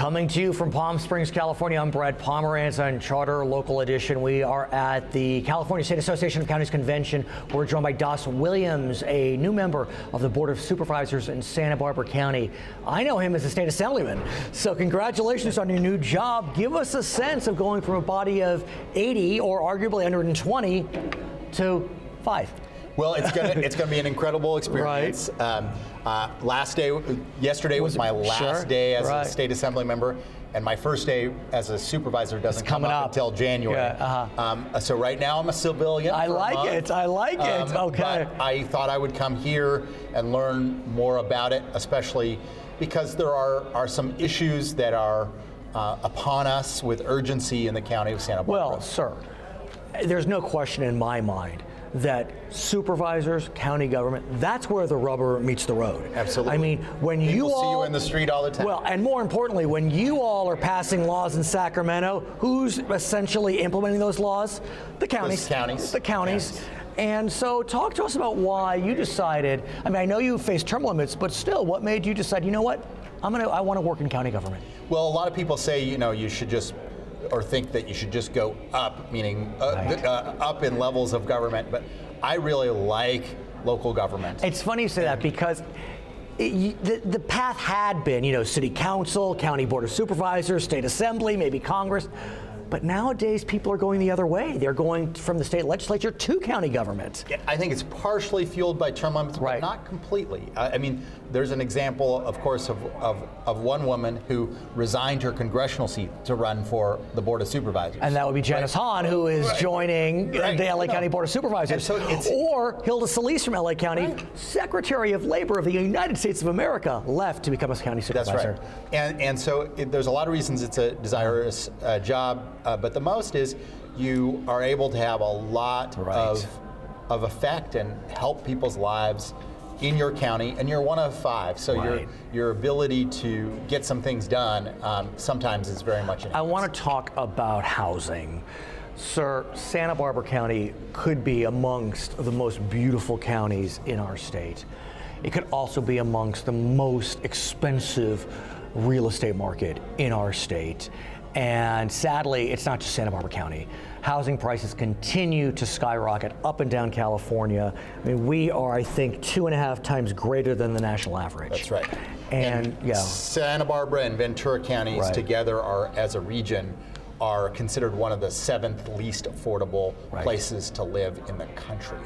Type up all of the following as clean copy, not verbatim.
Coming to you from Palm Springs, California, I'm Brad Pomerance on Charter Local Edition. We are at the California State Association of Counties Convention. We're joined by Dos Williams, a new member of the Board of Supervisors in Santa Barbara County. I know him as a state assemblyman, so congratulations on your new job. Give us a sense of going from a body of 80 or arguably 120 to 5. Well, it's gonna be an incredible experience. Right. Yesterday was my last day as a state assembly member, and my first day as a supervisor doesn't come up until January. Yeah, so right now I'm a civilian. I like it. Okay. But I thought I would come here and learn more about it, especially because there are some issues that are upon us with urgency in the county of Santa Barbara. Well, sir, there's no question in my mind that supervisors, county government, that's where the rubber meets the road. Absolutely. I mean, when People see you in the street all the time. Well, and more importantly, when you all are passing laws in Sacramento, who's essentially implementing those laws? The counties. The counties. Yes. And so talk to us about why you decided, I mean, I know you face term limits, but still, what made you decide, you know what, I want to work in county government? Well, a lot of people say, you should just, or think that you should just go up, meaning up in levels of government, but I really like local government. It's funny you say that because the path had been, city council, county board of supervisors, state assembly, maybe Congress, but nowadays people are going the other way. They're going from the state legislature to county government. Yeah, I think it's partially fueled by term limits, but not completely. I mean, there's an example, of course, of one woman who resigned her congressional seat to run for the Board of Supervisors. And that would be Janice Hahn, who is joining the LA County Board of Supervisors. So or Hilda Solis from LA County, Secretary of Labor of the United States of America, left to become a county supervisor. That's right. And so there's a lot of reasons it's a desirous job, but the most is you are able to have a lot of effect and help people's lives in your county, and you're one of 5, so your ability to get some things done sometimes is very much enhanced. I want to talk about housing. Sir, Santa Barbara County could be amongst the most beautiful counties in our state. It could also be amongst the most expensive real estate market in our state. And sadly, it's not just Santa Barbara County. Housing prices continue to skyrocket up and down California. I mean, we are, I think, 2.5 times greater than the national average. That's right. And Santa Barbara and Ventura counties together are, as a region, are considered one of the 7th least affordable places to live in the country.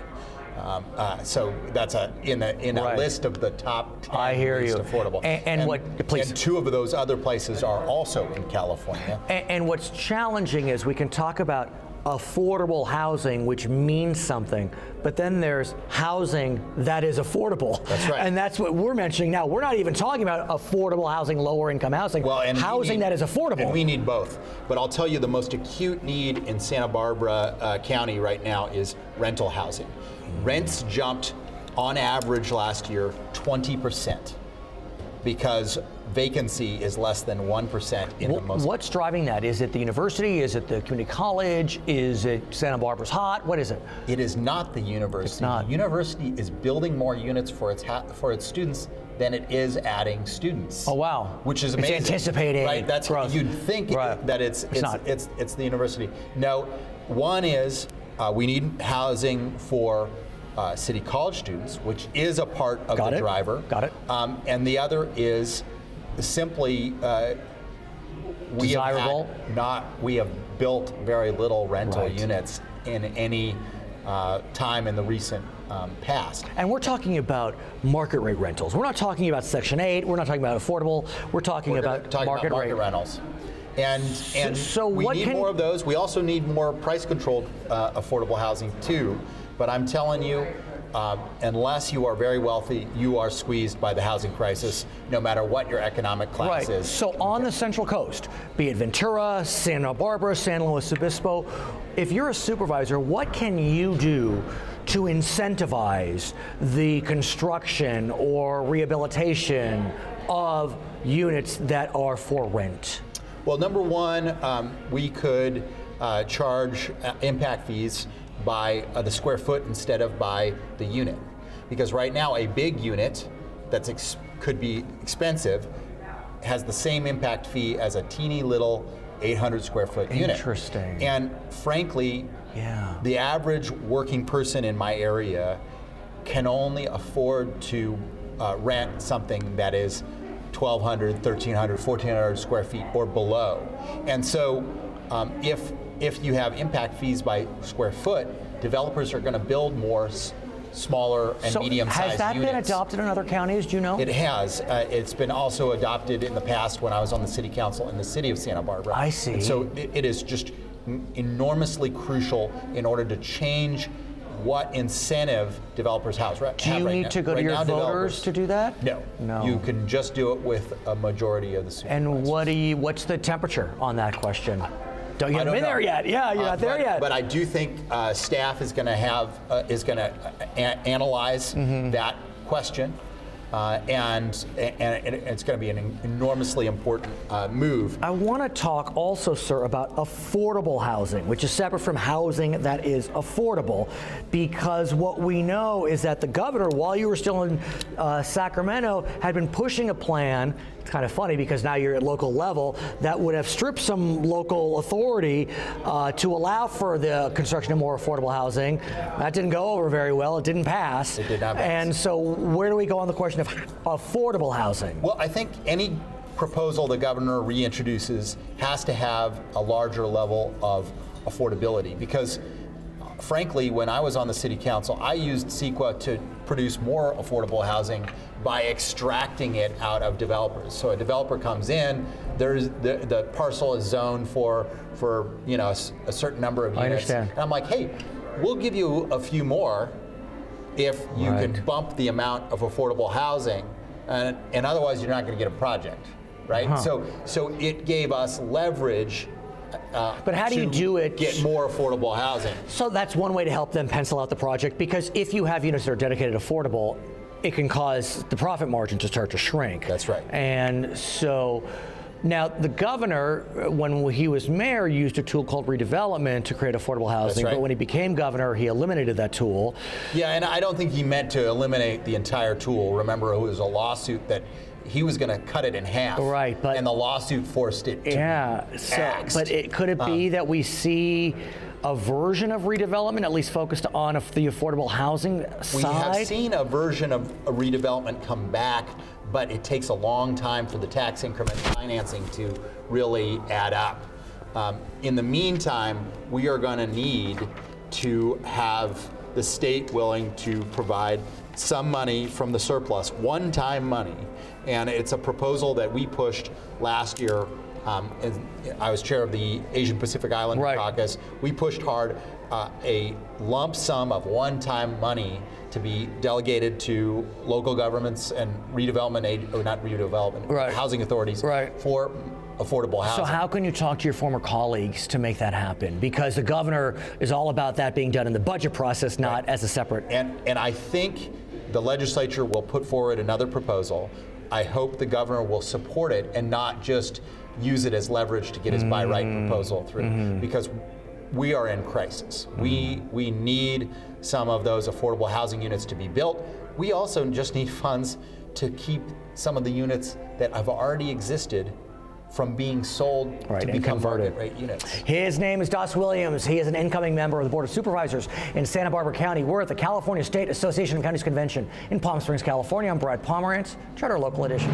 So that's in a list of the top 10 least affordable. And 2 of those other places are also in California. And what's challenging is we can talk about affordable housing, which means something, but then there's housing that is affordable. That's right. And that's what we're mentioning now. We're not even talking about affordable housing, lower income housing, housing that is affordable. And we need both. But I'll tell you, the most acute need in Santa Barbara County right now is rental housing. Rents jumped on average last year 20% because vacancy is less than 1% in the most. What's driving that? Is it the university? Is it the community college? Is it Santa Barbara's hot? What is it? It is not the university. It's not. The university is building more units for its students than it is adding students. Oh wow! Which is amazing. It's anticipating That's growth. You'd think that it's the university. No, one is we need housing for city college students, which is a part of the driver. Got it. And the other is simply we have built very little rental units in any time in the recent past. And we're talking about market rate rentals. We're not talking about Section 8. We're not talking about affordable. We're talking about market rate rentals. And so we need more of those. We also need more price-controlled affordable housing too. But I'm telling you, unless you are very wealthy, you are squeezed by the housing crisis, no matter what your economic class is. So on the Central Coast, be it Ventura, Santa Barbara, San Luis Obispo, if you're a supervisor, what can you do to incentivize the construction or rehabilitation of units that are for rent? Well, number one, we could charge impact fees by the square foot instead of by the unit. Because right now, a big unit could be expensive has the same impact fee as a teeny little 800 square foot unit. Interesting. And frankly, the average working person in my area can only afford to rent something that is 1,200, 1,300, 1,400 square feet or below. And so if you have impact fees by square foot, developers are going to build more smaller and medium-sized units. Has that been adopted in other counties, do you know? It has. It's been also adopted in the past when I was on the city council in the city of Santa Barbara. I see. And so it is just enormously crucial in order to change what incentive developers have right now. Do you need to go to your voters to do that? No. You can just do it with a majority of the supervisors. And what's the temperature on that question? You haven't been there yet. Yeah, you're not there yet. But I do think staff is going to analyze that question, and it's going to be an enormously important move. I want to talk also, sir, about affordable housing, which is separate from housing that is affordable, because what we know is that the governor, while you were still in Sacramento, had been pushing a plan. It's kind of funny because now you're at local level, that would have stripped some local authority to allow for the construction of more affordable housing. That didn't go over very well. It didn't pass. It did not pass. And so where do we go on the question of affordable housing? Well, I think any proposal the governor reintroduces has to have a larger level of affordability, because frankly, when I was on the city council, I used CEQA to produce more affordable housing by extracting it out of developers. So a developer comes in, there's the parcel is zoned for a certain number of units. I understand. And I'm like, hey, we'll give you a few more if you can bump the amount of affordable housing, and otherwise you're not going to get a project, right? So it gave us leverage. But how do you do it? Get more affordable housing. So that's one way to help them pencil out the project, because if you have units that are dedicated affordable, it can cause the profit margin to start to shrink. That's right. And so now the governor, when he was mayor, used a tool called redevelopment to create affordable housing. That's right. But when he became governor, he eliminated that tool. Yeah, and I don't think he meant to eliminate the entire tool. Remember, it was a lawsuit that he was going to cut it in half. Right, but and the lawsuit forced it to be axed. But could it be that we see a version of redevelopment, at least focused on the affordable housing side? We have seen a version of a redevelopment come back, but it takes a long time for the tax increment financing to really add up. In the meantime, we are going to need to have the state willing to provide some money from the surplus, one-time money. And it's a proposal that we pushed last year. I was chair of the Asian Pacific Islander Caucus. We pushed hard a lump sum of one-time money to be delegated to local governments and housing authorities for affordable housing. So how can you talk to your former colleagues to make that happen? Because the governor is all about that being done in the budget process, not as a separate. And I think the legislature will put forward another proposal. I hope the governor will support it and not just use it as leverage to get his by right proposal through, because we are in crisis. We need some of those affordable housing units to be built. We also just need funds to keep some of the units that have already existed from being sold to become market rate units. His name is Das Williams. He is an incoming member of the Board of Supervisors in Santa Barbara County. We're at the California State Association of Counties Convention in Palm Springs, California. I'm Brad Pomerance, Charter Local Edition.